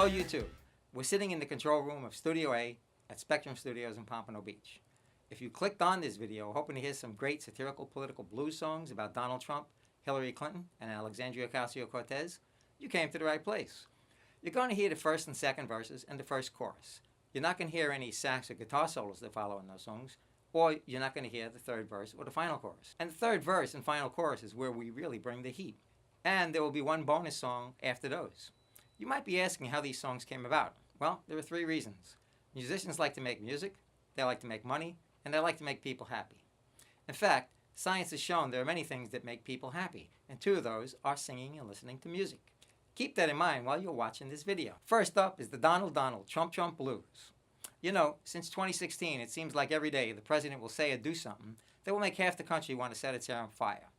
Hello YouTube. We're sitting in the control room of Studio A at Spectrum Studios in Pompano Beach. If you clicked on this video hoping to hear some great satirical political blues songs about Donald Trump, Hillary Clinton, and Alexandria Ocasio-Cortez, you came to the right place. You're going to hear the first and second verses and the first chorus. You're not going to hear any sax or guitar solos that follow in those songs, or you're not going to hear the third verse or the final chorus. And the third verse and final chorus is where we really bring the heat. And there will be one bonus song after those. You might be asking how these songs came about. Well, there are three reasons. Musicians like to make music, they like to make money, and they like to make people happy. In fact, science has shown there are many things that make people happy, and two of those are singing and listening to music. Keep that in mind while you're watching this video. First up is the Donald Trump Blues. You know, since 2016, it seems like every day the president will say or do something that will make half the country want to set its hair on fire.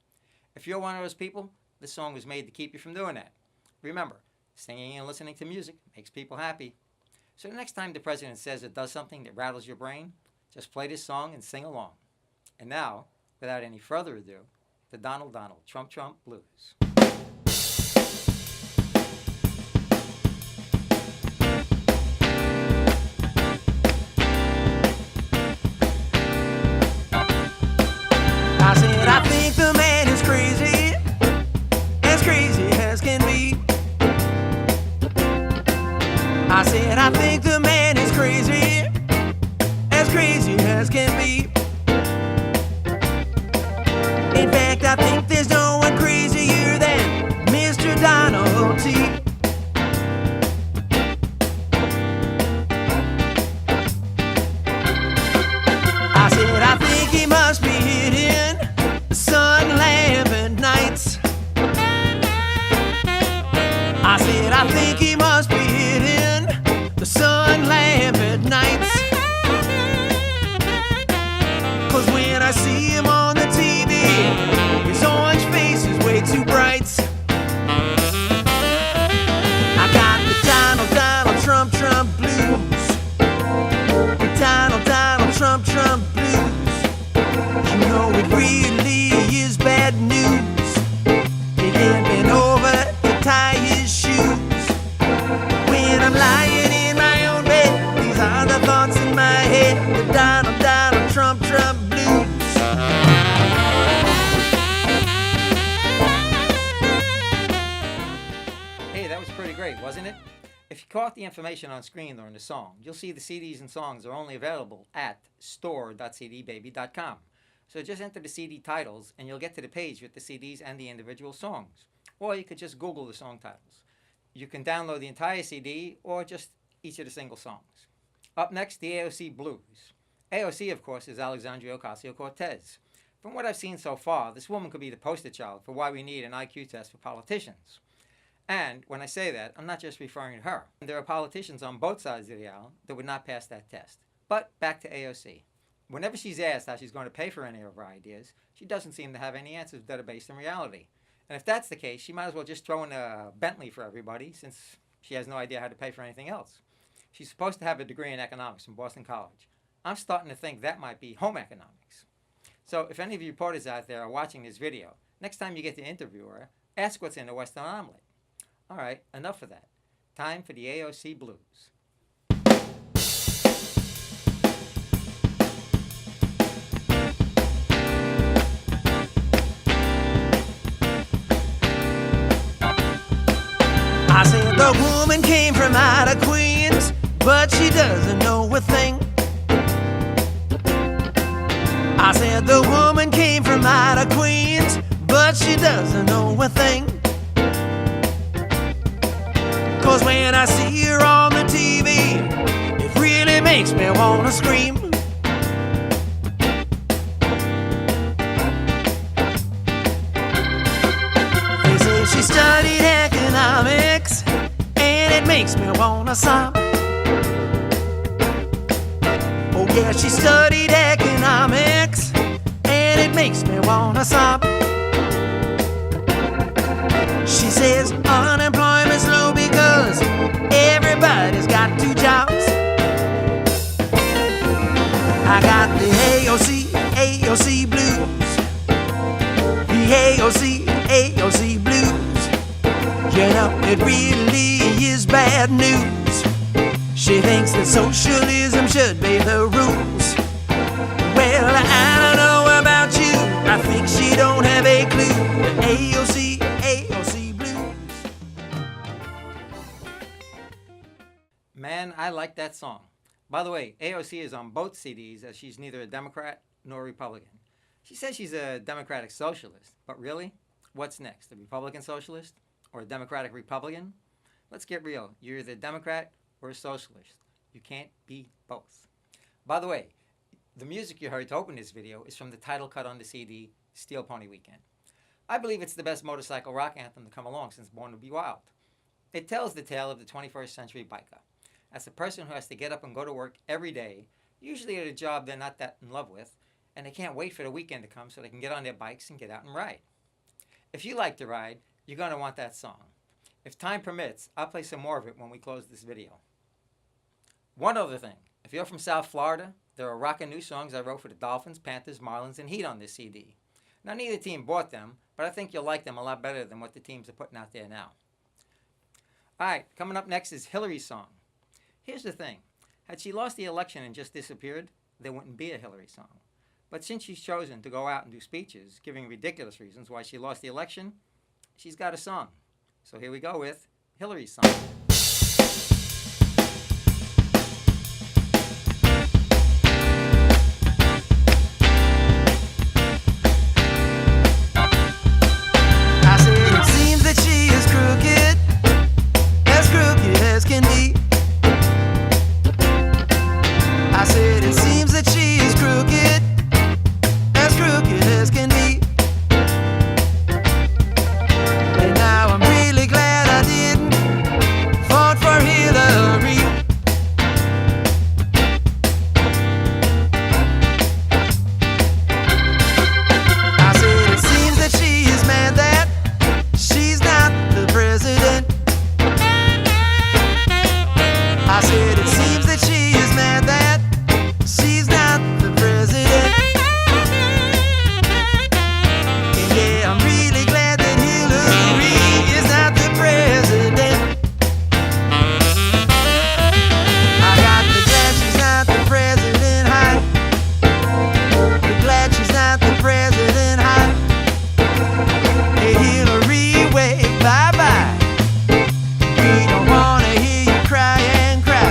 If you're one of those people, this song was made to keep you from doing that. Remember, singing and listening to music makes people happy. So the next time the president says or does something that rattles your brain, just play this song and sing along. And now, without any further ado, the Donald Trump Blues. I said, I think the man is crazy as can be. I said, I think the man is crazy as can be. In fact, I think there's no one crazier than Mr. Donald T. I said, I think he must be hitting the sun lambent nights. I said, I think he must be hitting the sun lambent nights. 'Cause when I see him on the TV, his orange face is way too bright. I got the Donald Trump blues. The Donald Trump blues. You know it really is bad news. He can't bend over to tie his shoes. When I'm lying in my own bed, these are the thoughts in my head. The Donald Trump blues. Hey, that was pretty great, wasn't it? If you caught the information on screen during the song, you'll see the CDs and songs are only available at store.cdbaby.com. So just enter the CD titles and you'll get to the page with the CDs and the individual songs. Or you could just Google the song titles. You can download the entire CD or just each of the single songs. Up next, the AOC Blues. AOC, of course, is Alexandria Ocasio-Cortez. From what I've seen so far, this woman could be the poster child for why we need an IQ test for politicians. And when I say that, I'm not just referring to her. There are politicians on both sides of the aisle that would not pass that test. But back to AOC. Whenever she's asked how she's going to pay for any of her ideas, she doesn't seem to have any answers that are based in reality. And if that's the case, she might as well just throw in a Bentley for everybody, since she has no idea how to pay for anything else. She's supposed to have a degree in economics from Boston College. I'm starting to think that might be home economics. So if any of you reporters out there are watching this video, next time you get to interview her, ask what's in a Western omelet. All right, enough of that. Time for the AOC Blues. I said the woman came from out of Queens, but she doesn't know a thing. I said the woman came from out of Queens, but she doesn't know a thing. 'Cause when I see her on the TV, it really makes me wanna scream. They say she studied economics, and it makes me wanna sob. Oh yeah, she studied economics, and it makes me wanna sob. She says unemployment's low because everybody's got two jobs. I got the AOC blues. The AOC blues. You know, it really is bad bad news. She thinks that socialism should be the rules. Well, I don't know about you, I think she don't have a clue. The AOC blues. Man, I like that song. By the way, AOC is on both CDs as she's neither a Democrat nor a Republican. She says she's a Democratic Socialist, but really? What's next, a Republican Socialist or a Democratic Republican? Let's get real. You're either a Democrat or a Socialist. You can't be both. By the way, the music you heard to open this video is from the title cut on the CD, Steel Pony Weekend. I believe it's the best motorcycle rock anthem to come along since Born to Be Wild. It tells the tale of the 21st century biker. As a person who has to get up and go to work every day, usually at a job they're not that in love with, and they can't wait for the weekend to come so they can get on their bikes and get out and ride. If you like to ride, you're going to want that song. If time permits, I'll play some more of it when we close this video. One other thing, if you're from South Florida, there are rockin' new songs I wrote for the Dolphins, Panthers, Marlins, and Heat on this CD. Now, neither team bought them, but I think you'll like them a lot better than what the teams are putting out there now. Alright, coming up next is Hillary's song. Here's the thing, had she lost the election and just disappeared, there wouldn't be a Hillary song. But since she's chosen to go out and do speeches, giving ridiculous reasons why she lost the election, she's got a song. So here we go with Hillary's song. I said it seems that she is crooked as can be. I said it seems that she is crooked as can be. And now I'm really glad I didn't vote for Hillary. I said it seems that she is mad that she's not the president. I said it seems that she is mad that she's not the president. And yeah, I'm really glad that Hillary is not the president. I got the glad she's not the president high. The glad she's not the president high. Hey Hillary, wave bye-bye. We don't wanna hear you cry and cry.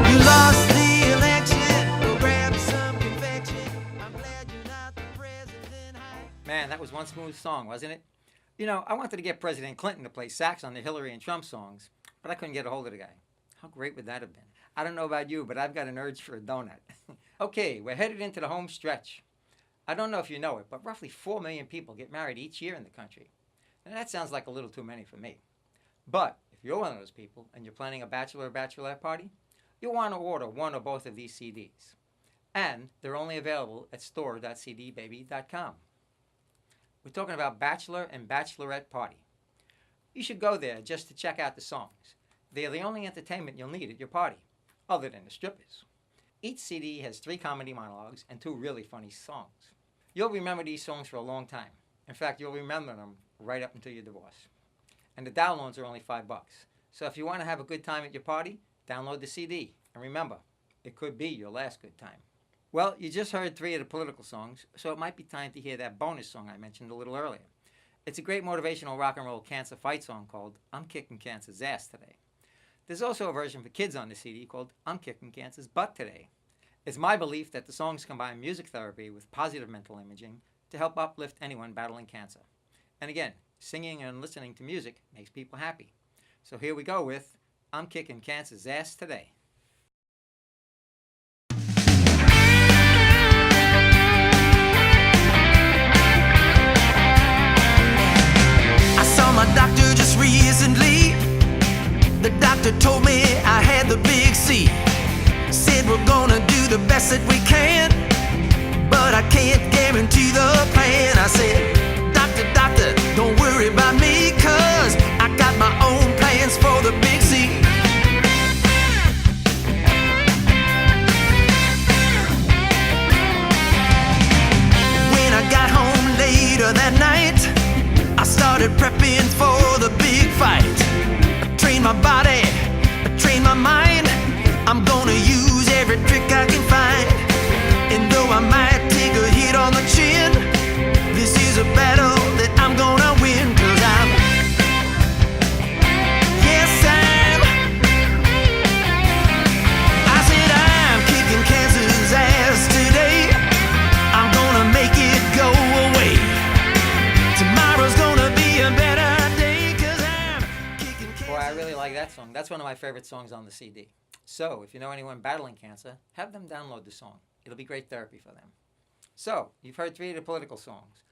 You lost the election, go grab some confection. I'm glad you're not the president high. Man, that was one smooth song, wasn't it? You know, I wanted to get President Clinton to play sax on the Hillary and Trump songs, but I couldn't get a hold of the guy. How great would that have been? I don't know about you, but I've got an urge for a donut. Okay, we're headed into the home stretch. I don't know if you know it, but roughly 4 million people get married each year in the country. And that sounds like a little too many for me. But if you're one of those people and you're planning a bachelor or bachelorette party, you'll want to order one or both of these CDs. And they're only available at store.cdbaby.com. We're talking about Bachelor and Bachelorette Party. You should go there just to check out the songs. They are the only entertainment you'll need at your party, other than the strippers. Each CD has 3 comedy monologues and 2 really funny songs. You'll remember these songs for a long time. In fact, you'll remember them right up until your divorce. And the downloads are only $5. So if you want to have a good time at your party, download the CD. And remember, it could be your last good time. Well, you just heard 3 of the political songs, so it might be time to hear that bonus song I mentioned a little earlier. It's a great motivational rock and roll cancer fight song called I'm Kicking Cancer's Ass Today. There's also a version for kids on the CD called I'm Kicking Cancer's Butt Today. It's my belief that the songs combine music therapy with positive mental imaging to help uplift anyone battling cancer. And again, singing and listening to music makes people happy. So here we go with I'm Kicking Cancer's Ass Today. I saw my doctor just recently. The doctor told me I had the big C. Said we're gonna do the best that we can, but I can't guarantee the plan. I said, doctor, don't worry about me, 'cause I got my own plans for the big C. When I got home later that night, I started prepping for the big fight. I trained my body one of my favorite songs on the CD. So, if you know anyone battling cancer, have them download the song. It'll be great therapy for them. So, you've heard 3 of the political songs.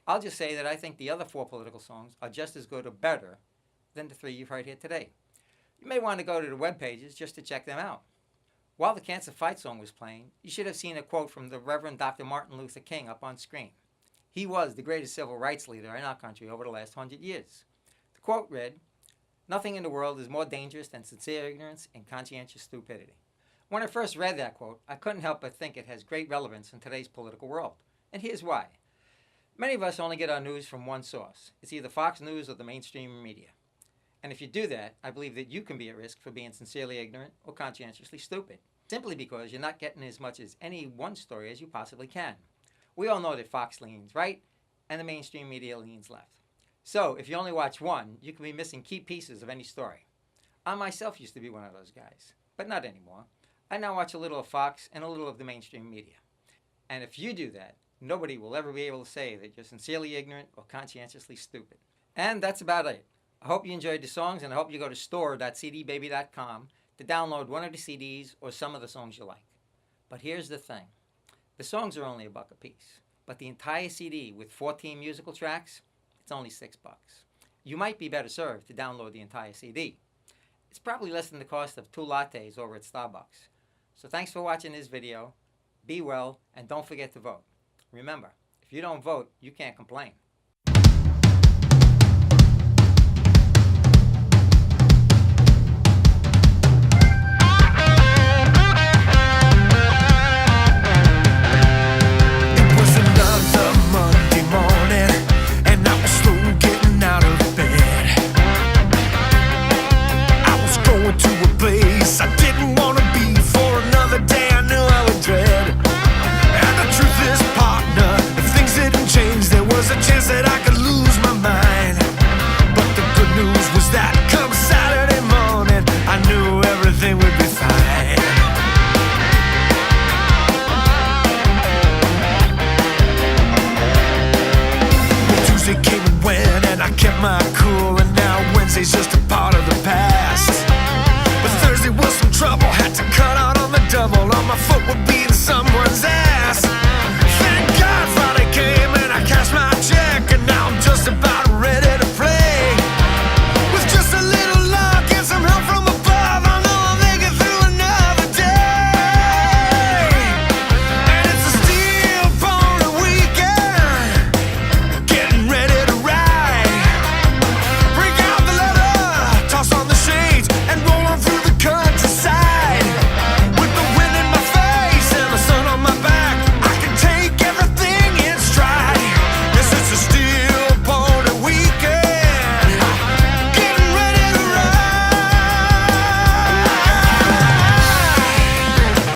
I'll just say that I think the other 4 political songs are just as good or better than the 3 you've heard here today. You may want to go to the web pages just to check them out. While the Cancer Fight song was playing, you should have seen a quote from the Reverend Dr. Martin Luther King up on screen. He was the greatest civil rights leader in our country over the last 100 years. The quote read, "Nothing in the world is more dangerous than sincere ignorance and conscientious stupidity." When I first read that quote, I couldn't help but think it has great relevance in today's political world. And here's why. Many of us only get our news from one source. It's either Fox News or the mainstream media. And if you do that, I believe that you can be at risk for being sincerely ignorant or conscientiously stupid, simply because you're not getting as much as any one story as you possibly can. We all know that Fox leans right and the mainstream media leans left. So if you only watch one, you can be missing key pieces of any story. I myself used to be one of those guys, but not anymore. I now watch a little of Fox and a little of the mainstream media. And if you do that, nobody will ever be able to say that you're sincerely ignorant or conscientiously stupid. And that's about it. I hope you enjoyed the songs, and I hope you go to store.cdbaby.com to download one of the CDs or some of the songs you like. But here's the thing. The songs are only $1 a piece, but the entire CD with 14 musical tracks, it's only $6. You might be better served to download the entire CD. It's probably less than the cost of 2 lattes over at Starbucks. So thanks for watching this video. Be well, and don't forget to vote. Remember, if you don't vote, you can't complain.